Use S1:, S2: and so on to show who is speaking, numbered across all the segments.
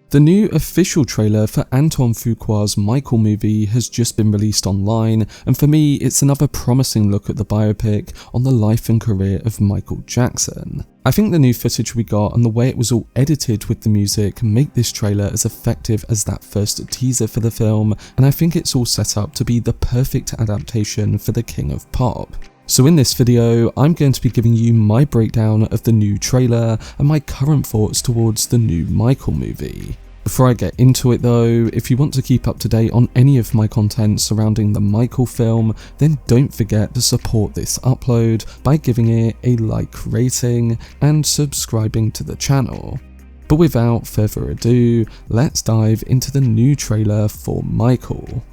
S1: The new official trailer for Antoine Fuqua's Michael movie has just been released online, and for me it's another promising look at the biopic on the life and career of Michael Jackson. I think the new footage we got and the way it was all edited with the music make this trailer as effective as that first teaser for the film, and I think it's all set up to be the perfect adaptation for the King of Pop. So in this video, I'm going to be giving you my breakdown of the new trailer and my current thoughts towards the new Michael movie. Before I get into it though, if you want to keep up to date on any of my content surrounding the Michael film, then don't forget to support this upload by giving it a like rating and subscribing to the channel. But without further ado, let's dive into the new trailer for Michael.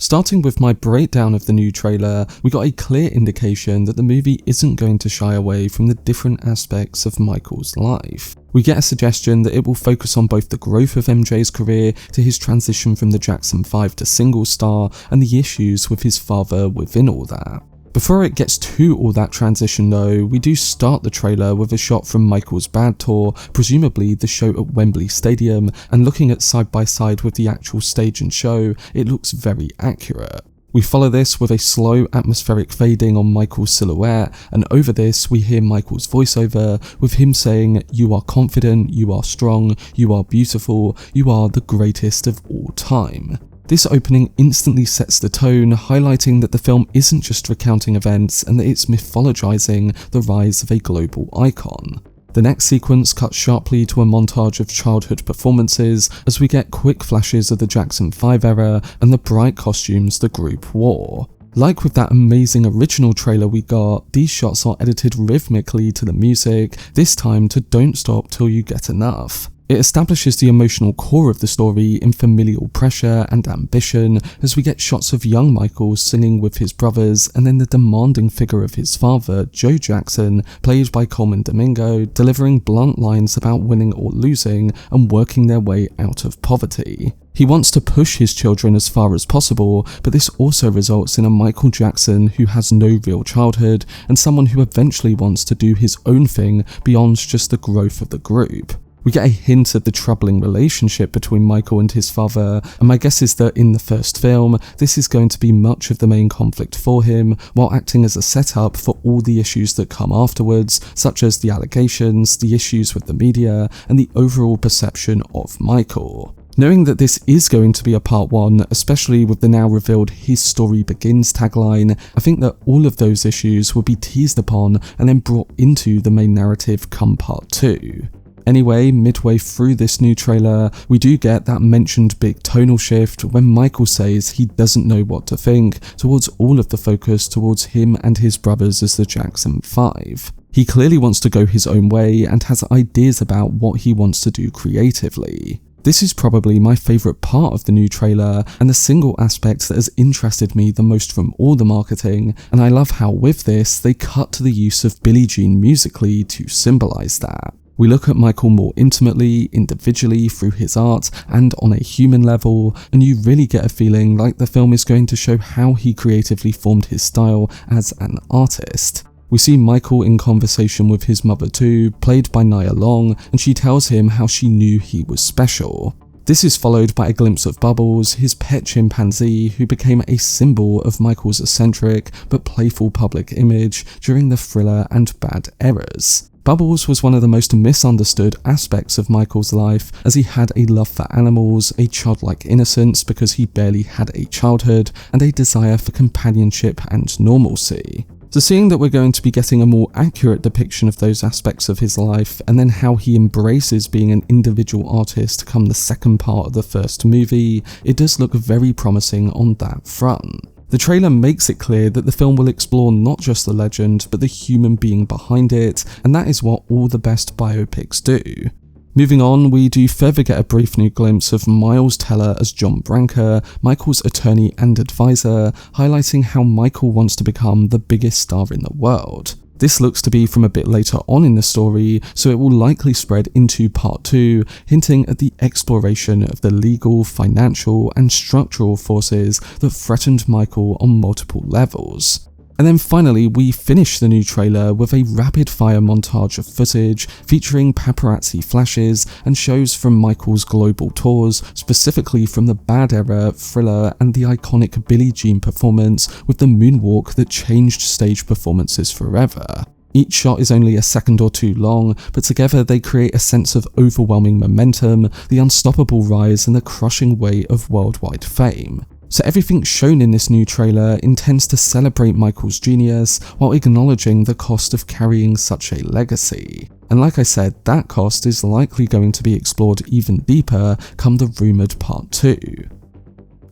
S1: Starting with my breakdown of the new trailer, we got a clear indication that the movie isn't going to shy away from the different aspects of Michael's life. We get a suggestion that it will focus on both the growth of MJ's career to his transition from the Jackson 5 to single star and the issues with his father within all that. Before it gets to all that transition though, we do start the trailer with a shot from Michael's bad tour, presumably the show at Wembley Stadium, and looking at side by side with the actual stage and show, it looks very accurate. We follow this with a slow atmospheric fading on Michael's silhouette, and over this we hear Michael's voiceover with him saying, "You are confident, you are strong, you are beautiful, you are the greatest of all time." This opening instantly sets the tone, highlighting that the film isn't just recounting events and that it's mythologizing the rise of a global icon. The next sequence cuts sharply to a montage of childhood performances as we get quick flashes of the Jackson 5 era and the bright costumes the group wore. Like with that amazing original trailer we got, these shots are edited rhythmically to the music, this time to Don't Stop Till You Get Enough. It establishes the emotional core of the story in familial pressure and ambition as we get shots of young Michael singing with his brothers and then the demanding figure of his father, Joe Jackson, played by Colman Domingo, delivering blunt lines about winning or losing and working their way out of poverty. He wants to push his children as far as possible, but this also results in a Michael Jackson who has no real childhood and someone who eventually wants to do his own thing beyond just the growth of the group. We get a hint of the troubling relationship between Michael and his father, and my guess is that in the first film, this is going to be much of the main conflict for him, while acting as a setup for all the issues that come afterwards, such as the allegations, the issues with the media, and the overall perception of Michael. Knowing that this is going to be a part 1, especially with the now revealed "His Story Begins" tagline, I think that all of those issues will be teased upon and then brought into the main narrative come part 2. Anyway, midway through this new trailer, we do get that mentioned big tonal shift when Michael says he doesn't know what to think, towards all of the focus towards him and his brothers as the Jackson 5. He clearly wants to go his own way and has ideas about what he wants to do creatively. This is probably my favourite part of the new trailer and the single aspect that has interested me the most from all the marketing, and I love how with this they cut to the use of Billie Jean musically to symbolise that. We look at Michael more intimately, individually, through his art, and on a human level, and you really get a feeling like the film is going to show how he creatively formed his style as an artist. We see Michael in conversation with his mother too, played by Nia Long, and she tells him how she knew he was special. This is followed by a glimpse of Bubbles, his pet chimpanzee, who became a symbol of Michael's eccentric but playful public image during the Thriller and Bad eras. Bubbles was one of the most misunderstood aspects of Michael's life, as he had a love for animals, a childlike innocence because he barely had a childhood, and a desire for companionship and normalcy. So seeing that we're going to be getting a more accurate depiction of those aspects of his life, and then how he embraces being an individual artist come the second part of the first movie, it does look very promising on that front. The trailer makes it clear that the film will explore not just the legend, but the human being behind it, and that is what all the best biopics do. Moving on, we do further get a brief new glimpse of Miles Teller as John Branca, Michael's attorney and advisor, highlighting how Michael wants to become the biggest star in the world. This looks to be from a bit later on in the story, so it will likely spread into part 2, hinting at the exploration of the legal, financial, and structural forces that threatened Michael on multiple levels. And then finally, we finish the new trailer with a rapid-fire montage of footage featuring paparazzi flashes and shows from Michael's global tours, specifically from the Bad Era, Thriller, and the iconic Billie Jean performance with the moonwalk that changed stage performances forever. Each shot is only a second or two long, but together they create a sense of overwhelming momentum, the unstoppable rise, and the crushing weight of worldwide fame. So everything shown in this new trailer intends to celebrate Michael's genius while acknowledging the cost of carrying such a legacy. And like I said, that cost is likely going to be explored even deeper come the rumoured part 2.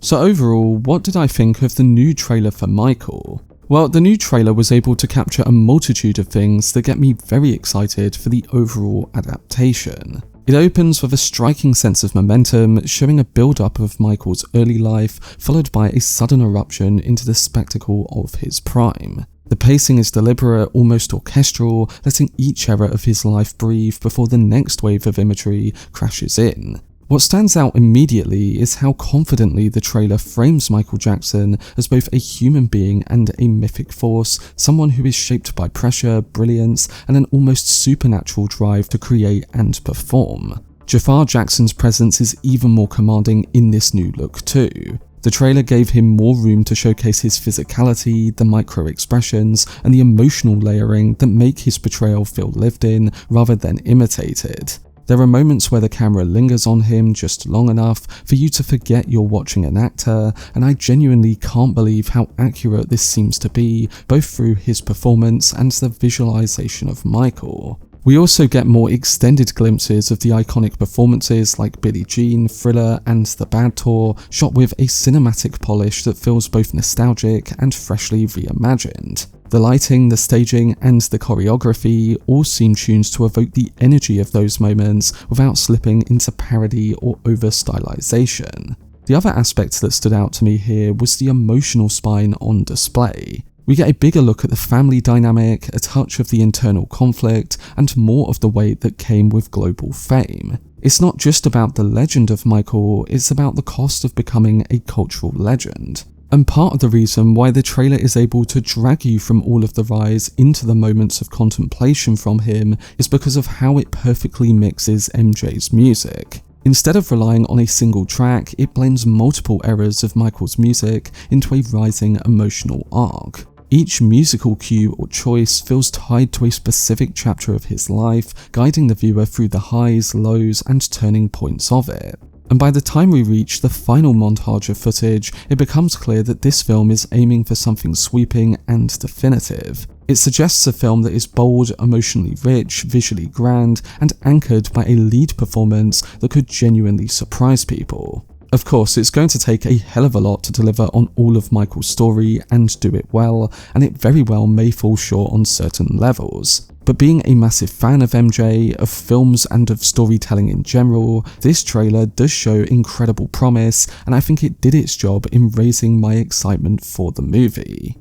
S1: So overall, what did I think of the new trailer for Michael? Well, the new trailer was able to capture a multitude of things that get me very excited for the overall adaptation. It opens with a striking sense of momentum, showing a build-up of Michael's early life, followed by a sudden eruption into the spectacle of his prime. The pacing is deliberate, almost orchestral, letting each era of his life breathe before the next wave of imagery crashes in. What stands out immediately is how confidently the trailer frames Michael Jackson as both a human being and a mythic force, someone who is shaped by pressure, brilliance, and an almost supernatural drive to create and perform. Jaafar Jackson's presence is even more commanding in this new look too. The trailer gave him more room to showcase his physicality, the micro-expressions, and the emotional layering that make his portrayal feel lived in rather than imitated. There are moments where the camera lingers on him just long enough for you to forget you're watching an actor, and I genuinely can't believe how accurate this seems to be, both through his performance and the visualization of Michael. We also get more extended glimpses of the iconic performances like Billie Jean, Thriller, and The Bad Tour, shot with a cinematic polish that feels both nostalgic and freshly reimagined. The lighting, the staging, and the choreography all seem tuned to evoke the energy of those moments without slipping into parody or over-stylization. The other aspect that stood out to me here was the emotional spine on display. We get a bigger look at the family dynamic, a touch of the internal conflict, and more of the weight that came with global fame. It's not just about the legend of Michael, it's about the cost of becoming a cultural legend. And part of the reason why the trailer is able to drag you from all of the rise into the moments of contemplation from him is because of how it perfectly mixes MJ's music. Instead of relying on a single track, it blends multiple eras of Michael's music into a rising emotional arc. Each musical cue or choice feels tied to a specific chapter of his life, guiding the viewer through the highs, lows, and turning points of it. And by the time we reach the final montage of footage, it becomes clear that this film is aiming for something sweeping and definitive. It suggests a film that is bold, emotionally rich, visually grand, and anchored by a lead performance that could genuinely surprise people. Of course, it's going to take a hell of a lot to deliver on all of Michael's story and do it well, and it very well may fall short on certain levels. But being a massive fan of MJ, of films and of storytelling in general, this trailer does show incredible promise, and I think it did its job in raising my excitement for the movie.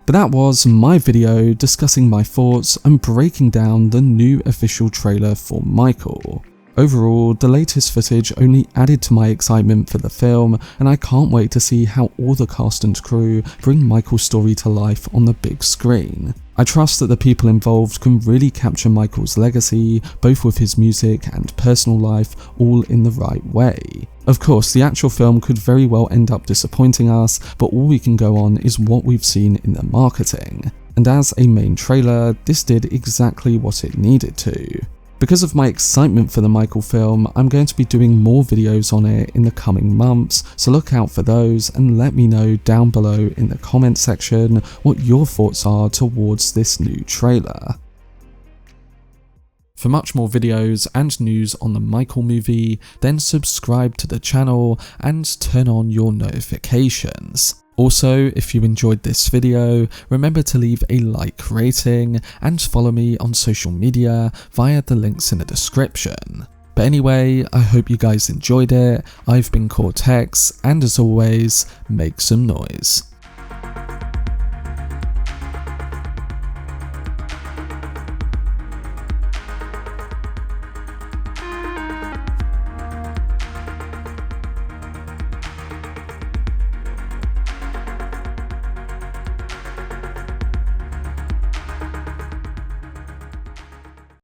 S1: But that was my video discussing my thoughts and breaking down the new official trailer for Michael. Overall, the latest footage only added to my excitement for the film, and I can't wait to see how all the cast and crew bring Michael's story to life on the big screen. I trust that the people involved can really capture Michael's legacy, both with his music and personal life, all in the right way. Of course, the actual film could very well end up disappointing us, but all we can go on is what we've seen in the marketing. And as a main trailer, this did exactly what it needed to. Because of my excitement for the Michael film, I'm going to be doing more videos on it in the coming months, so look out for those and let me know down below in the comment section what your thoughts are towards this new trailer. For much more videos and news on the Michael movie, then subscribe to the channel and turn on your notifications. Also, if you enjoyed this video, remember to leave a like rating and follow me on social media via the links in the description. But anyway, I hope you guys enjoyed it. I've been Cortex, and as always, make some noise.